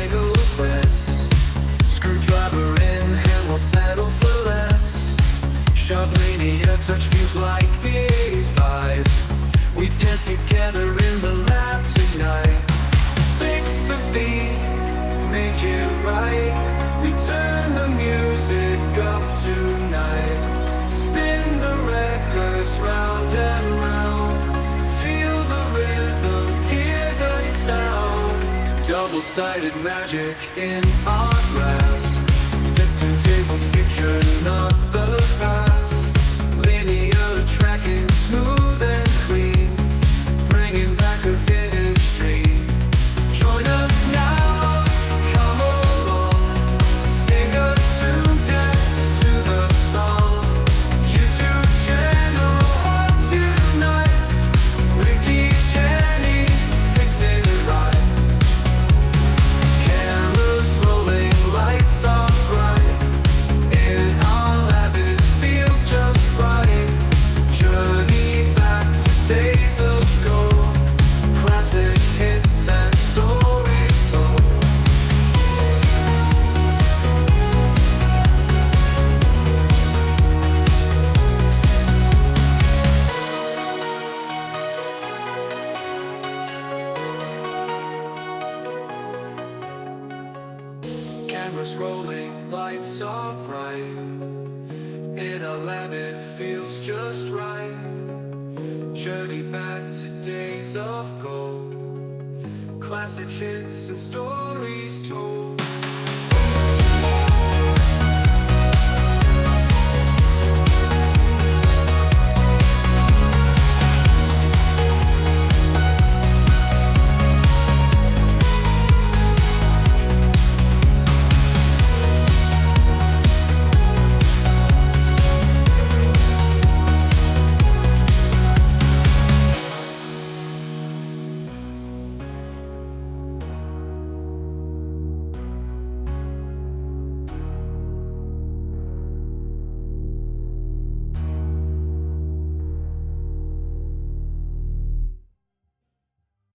angle of less. Screwdriver in hand, won't settle for less. Sharp linear touch feels like this vibe. We dance together in the lab tonight. Fix the beat, make it right. We turn the music up tonight. Spin the records round and round. Feel the rhythm, hear the sound. Double-sided magic in our glass. This turntable's future, not the past. Linear tracking, smooth and clean, bringing back a vintage dream. Join us now, come along. Sing a tune, dance to the song. YouTube channel on tonight. Ricky, Jenny, fixing it right. Cameras rolling, lights are bright. In our lab it feels just right. Journey back to days ago. Classic hits and stories told. Cameras rolling, lights are bright. In a lab it feels just right. Journey back to days of gold. Classic hits and stories told.